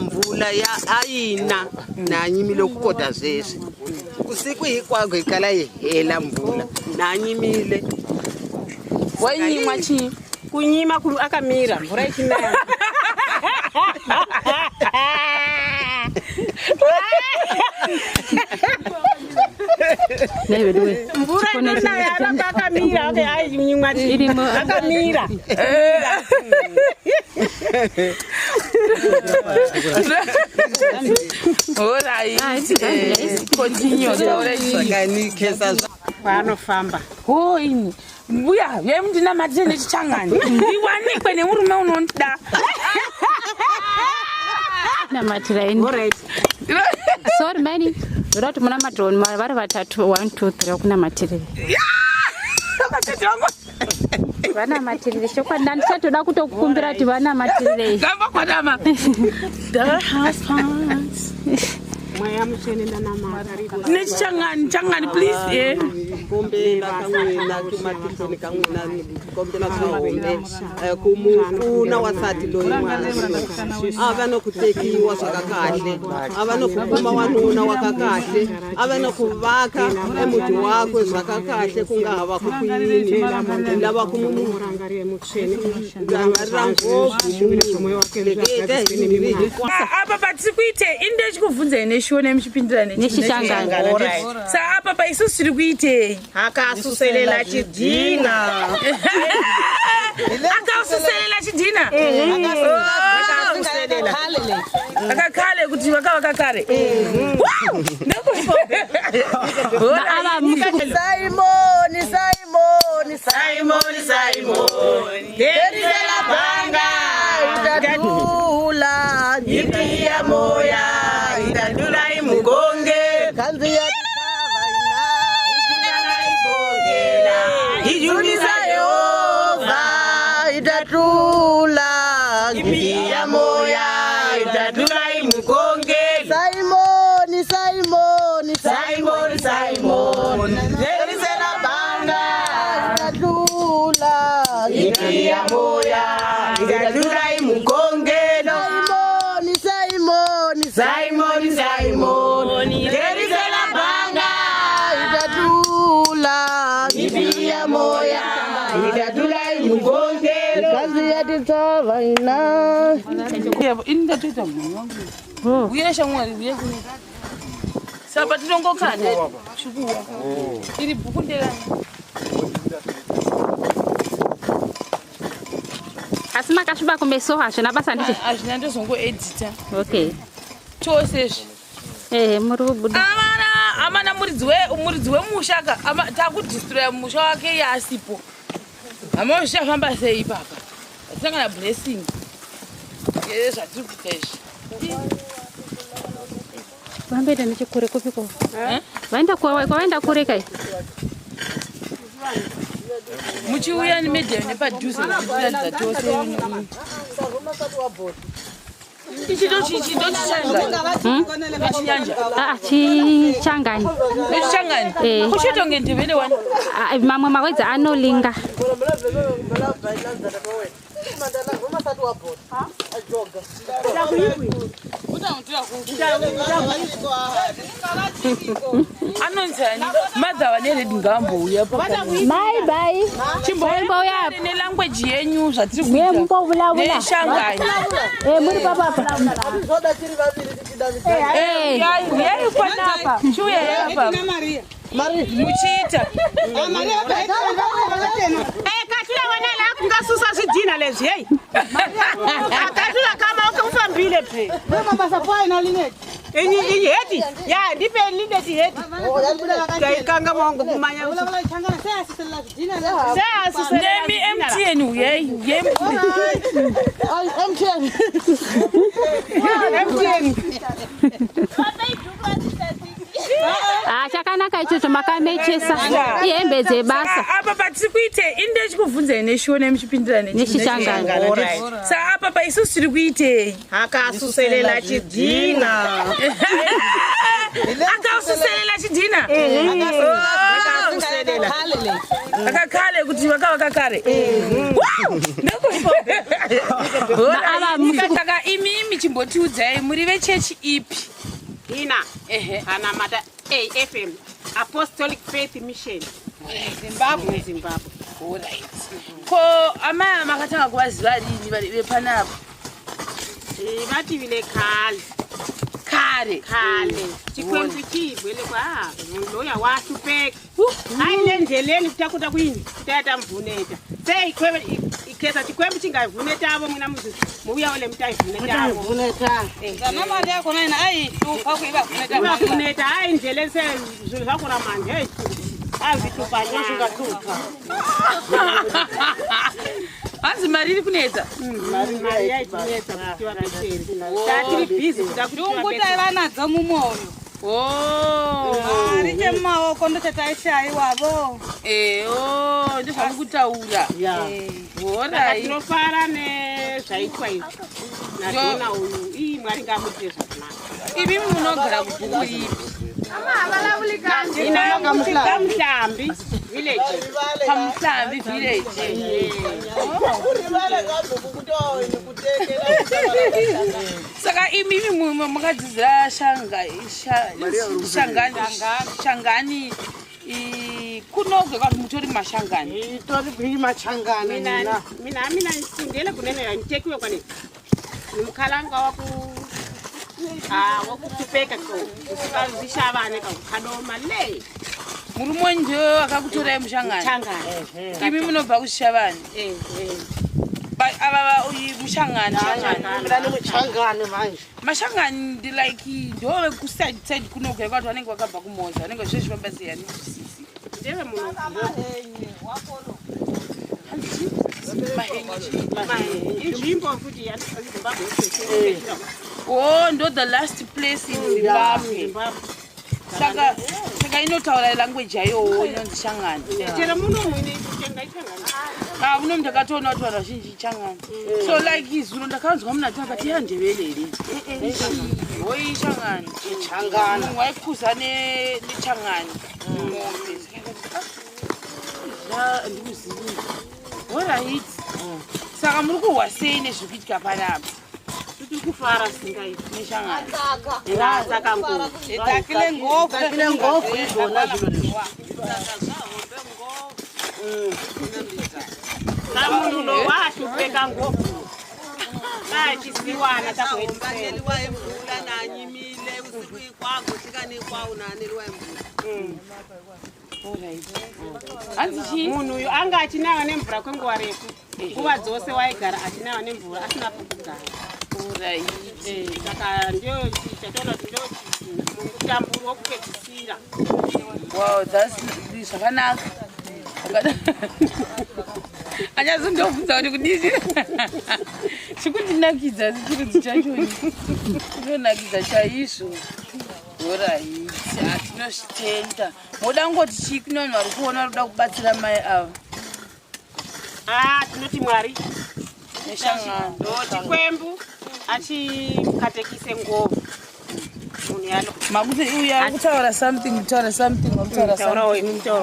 Mvula ya ayina nanyimile ukukoda zese. Usiku hikwagwe ikala yehela mvula nanyimile. Wanyima chi? Kunyima kulu akamira mvura ichinayo. Mvura inayo akamira okay ayinyima akamira. Continue. Vanofamba. Oh, ini. Buya, yeye ndina madzene Changani. Ndiwanikwe nemurume unonda. Na matrain. Alright. Sorry many. Roti muna matrain vari vatatu 1 2 3 kuna matiriri. Vana matiriri chokwadi ndisatoda kutokukumbira kuti vana matiriri. Gamba kwadama. The house plants. Mwaya muchene ndana mararido. Changani please. Kombela kamwena kumatitoni kamwena kombela kaombe kumufuna wasati loyi mwana avanokutekiwa zvakakahle avanokukuma wanuna wakakahle avanokuvaka emuti wakwe zvakakahle kungahava kukwini lava kumurangari muchene apa patikuite inde chikuvunza neshone muchipindirane Nechishangani. Sa apa pa isusu tiri kuitei akasuselela chidhina. Akasuselela chidhina. Akasuselela. Akakale kuti vakavakakare. Simon. Derizela banga idadula nyipiya moya idadula imugonge kanzi ya tikava idadula ibongela ijunisa Yehova idadula nyipiya moya idadula imugonge Simon Derizela banga idadula nyipiya moya idadula imugonge Simon Derizela banga idadula nyipiya moya idadula imugonge kazi ya titava ina Inda tuita mwangu. Uyesha mwari uye kuni. Saba tinongokana. Shukuwa. Iri bukundela. Asima kashuba kumesoha shona basa ndichi. Ashina ndozongo editor. Okay. Chose. Muri kubuda. Amana muridzi wemushaka takudestroya musha wake yasipo. Amosha famba sei papa. Sangana blessing. Zvatiri kuita izvi. Vamboenda nechekure kupiko. Vaenda kure kai. Muchiuya nemedhia nepadhuze kuratidza tose. Chichangani. Kuchitonge ndivene wani. Mamwe mawedza anolinga. Anonzani madhava neredi ngambouya Bye. chimboya nelanguage yenyu zvatiri kuita neshangani muri papapa. yai kwanapa chiuya yapa muchiita katula wana la kungasusa zvidhina lezvi hey katula kama ukamufambile phe mabasa final net inyi heti ya ndipe linet heti kaikanga mongo kumanya nemi MTN uyei MTN Chakanaka ichocho makamechesa ihembe dzebasa apa patiri kuite inde chikuvhunzai neshione muchipindira nechichangani. Saka apa paisusu tiri kuitei akasuselela chidhina akasuselela chidhina akakale kuti vakavaka kare saka imimi chimbotiudzai muri vechechi ipi? ina anamata AFM Apostolic Faith Mission Zimbabwe. Alright. Ko amaya makatanga kuvaziva rini vepanapo? Vati vile kale chikwembu chibwelekwa loya washupeka aine ndleleni kutakuta kwini kutata mvuneta sei kwebe ikesa chikwembu chingavuneta avo mwina muya ole mutaivuneta avo kana mali yako naina ai tupa kuiva vuneta ai ndleleni se zvilo zvakura manje azvitupanya zvingatupa hanzi mari iri kunetsa mari yaitinetsa kuti vakacheri tatiri bhizi kuda kuti tungutai vanadzo mumwoyo mari chemumaoko ndochataishaiwavo ndizvamuri kutaura tinofara nezvaitwa izvi nadhona uyu ii mwari ngamuite zvakanaka ivi munogara kubhuku ripi? Pamuhlambi village. Pamuhlambi village. Saka imimi makadzidzira Changani kunogwe kuti mutori mashangani. Tori machangani. Mina ndele kunene nitekiwe kwane. Mukhalanga waku wakutupeka usikavishavane kakadoma le murumo nje akakutorai mushangani Changani imi munobva kushavani ava mushangani mashangani ndi like ndove kuside kunogwe kwati vanenge vakabva kumoza vanenge zvezvifamba siyani ndeve muno inzvimbo futi yaZimbabwe ndo the last place in Zimbabwe. Saka inotaura language yayo inonzi Changani. Chero muno mwine kutenga Changani. Muno ndakatoona kuti vanhu vazhinji Changani. So like izuro ndakanzwa munati akati yandevele ere. Hoi Changani. Changani. Waikuza neChangani. Ndikuzivi. Alright. Saka muri kuhwasei nezvikuitika panapa. Kufara singai neshangani saka ngo takile ngofu izvona zvino namunhu nowashupeka ngofu chisiwana takueneliwa emvula nanyimile usiku ikwako tikanekwawo naneliwa emvula munhu uyu anga achinawa nemvura kwenguva refu nguva dzose waigara achinawa nemvura asina pokugara saka ndio chatoona ndio mutamburo wokupedzisira wow that's zvakanaka anyazondobvunza kuti kudini chikundinakidza chirudzi chacho chinonakidza chaizvo orai tinosvitenda moda ngoti chii kune vanhu vari kuona vari kuda kubatsira mai avo tinoti mwari neshangani chikwembu achikatekise ngovu munhu yalo makuti uyu ari kutaura something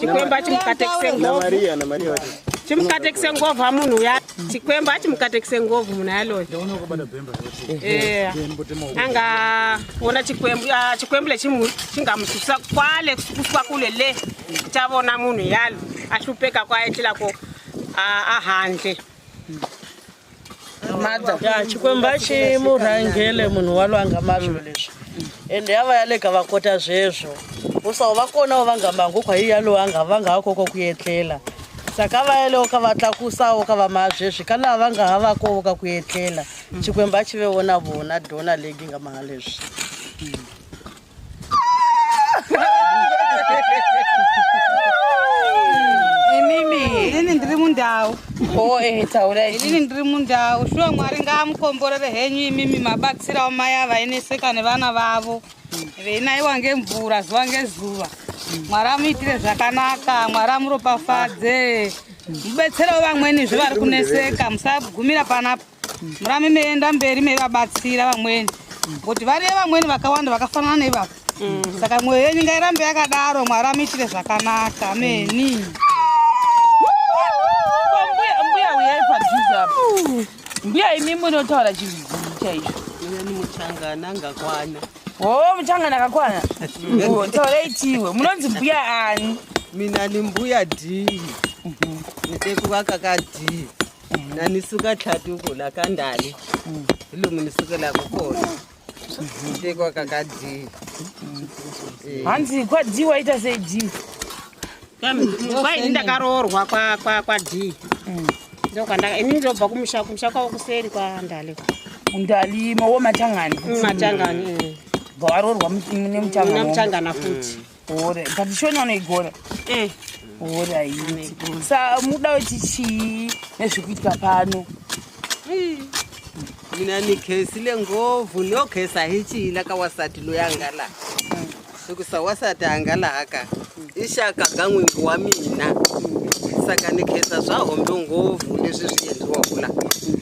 chikwembu achimukatekise ngovu chimukatekise ngovu hamunhu ya chikwembu achimukatekise ngovu munhu yalo angaona chikwembu lechingamususa kwale kuswa kule le chavona munhu yalo ahlupeka kwaetilako ahandle chikwemba chimurangele munhu walo angamazvo leswi ende yava yalega vakota zvezvo usawo vakonawo vangamangu kwaiyalo anga vanga akoko kuetlela saka vayalewo kavatlakusawo kavamazvezvi kana vanga havakowo kakuetlela chikwemba chiveona vona dhona legi ngamaha leswi Inini ndiri mundau. Taurai. Inini ndiri mundau. Shuwa Mwari ngaamukomborere henyu imimi mabatsirawo mai avaeneseka nevana vavo. Veinaiwa ngemvura zuva ngezuva. Mwari amuitire zvakanaka, Mwari amuropafadze. Mubetserewo vamweni zvari kuneseka, musagumira panapa. Murame meenda mberi mevabatsira vamweni. Kuti variye vamweni vakawanda vakafanana nevava. Saka mwoyo yenyu ngairambe yakadaro, Mwari amuitire zvakanaka. Ameni. Mbuya uyai padhuze apa. Mbuya imi munotaura chizhinji chaizvo. Ni muchangana ngakwana. Oh, muchangana akakwana. Taurei tiwe. Munonzi mbuya ani? Mina ni mbuya D. Nitekuvaka ka D. Nani suka 3 kula kandali. Ilo munisuka la kukona. Nitekuvaka ka D. Hanzi kwa D waita sei D? Kwai ndakarorwa kwa D. Ndokanda ini ndobva kumusha kwa kuseri kwa Ndale. Ndali mawo machangani. Machangani. Varorwa mune muchangana. Muna muchangana futi. Ore, patishona neigora. Ora yini. Sa muda chichi nezvikuitika pano. Mina ni kesi lengovu no kesa hichi la kawasati loyangala. Sokusa wasati angala haka. Ishaka gangwingi wa mina. Saka ni kesa zva hombe ngovu leswi swiendliwa kula.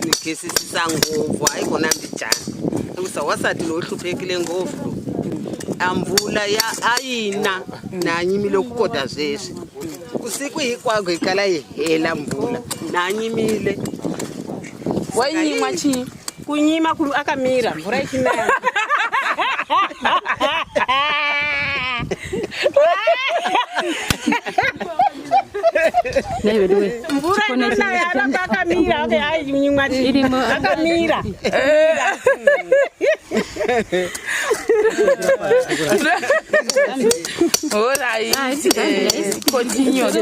Ni kesi sisangovu ayikona mbijana. Sokusa wasati lo hluphekile ngovu. Amvula ya ayina na nyimile kukoda zvesvi. Usiku hikwako ikala hela mvula na nyimile. Wainyimwa chi? Kunyima akamira mvura ikinaya. Mvura inonaya akamira ayinyimwa akamira. Continue.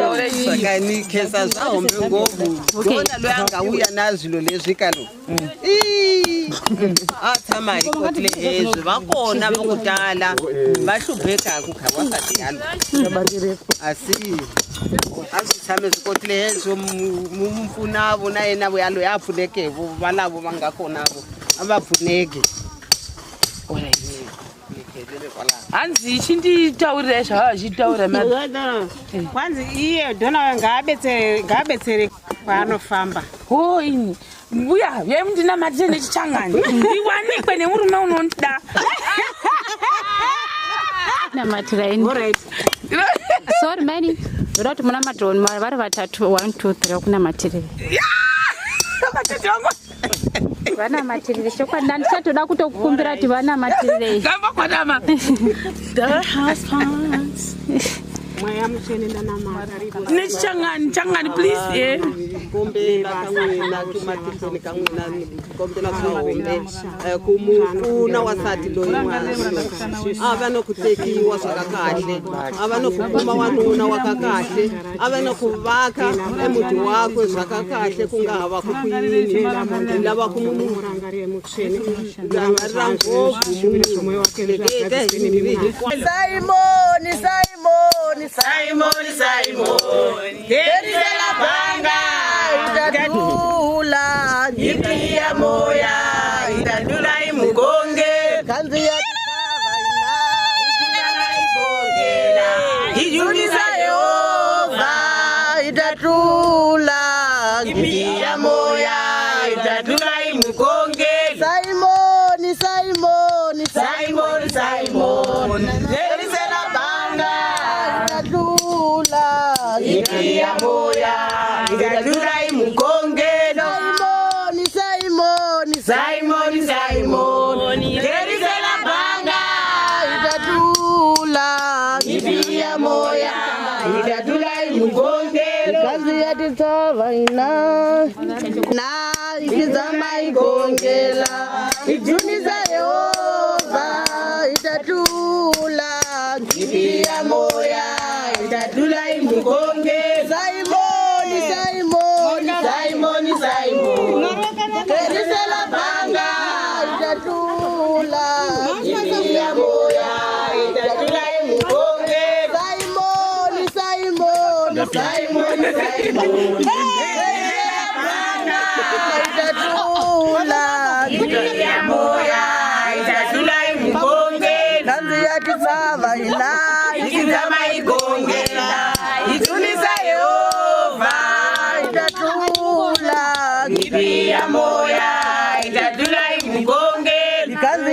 Saka ni kesa zvahombe ngovu. Ndona loyangauya nazvilo lezvikalo. Atama ikotle ezvi vakona vokutala vahlupeka kukhawasati yalo. Asi asitshame zikotle ezvo mumfunavo na yena yalo yapfunekevo valavo vangakonavo avapfuneke. Hanzi chinditaurira zvavachitaura kwanzi iye dona ngabetsere kwaanofamba. Oh ini mbuya yemndina matire nechichangani ndiwanikwe nemurume unondida. Namatira ini. Alright. Sorry mani. Ndoti muna matroni vari vatatu 1 2 3 kuna matirire. Vana matirire shokwadi ndisatoda kutokukumbira kuti vana matirire. Gamba kwadama. The husbands. Mwaya muchene ndanama. Changani please. Kombela kamwena kumatifoni kamwena kombela zvahombe kumufuna wasati loyimwana avanokutekiwa zvakakahle avanokukuma wanuna wakakahle avanokuvaka emuti wako zvakakahle kungava kukuini lava kumurangarire muchene rangarira ngovu Simon Gerizela banga itatula nyikia moya itatula imugonge kanzi ya tikava ina ikongela ijuniza Yehova itatula nyikia moya itatula imugonge Simon Gerizela banga itatula nyikia moya itatula imugonge Simon Gerizela banga itatula nyikia moya itatula imugonge kazi yatitsava ina na ikizama igongela ijuniza Yehova itatula nyikia moya itatula imugonge Simon Gerizela banga itatula nyikia moya itatula imugonge Simon itatula nyikia moya itatula imugonge kanzi yatisava ina ikizama igongela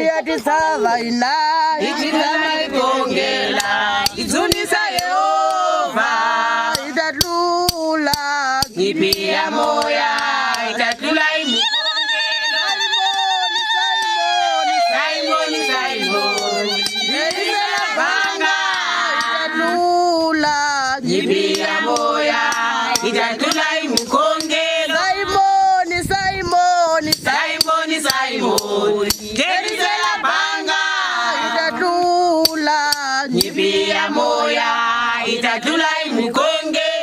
yatitsava ina ichitama ikongela idzunisa Yehova itatula nyipi ya moya itatula imukongela Simoni Yerisela banga itatula nyipi ya moya itatula imukongela Simoni Yerisela banga itatula nyipi ya moya itatula imukongela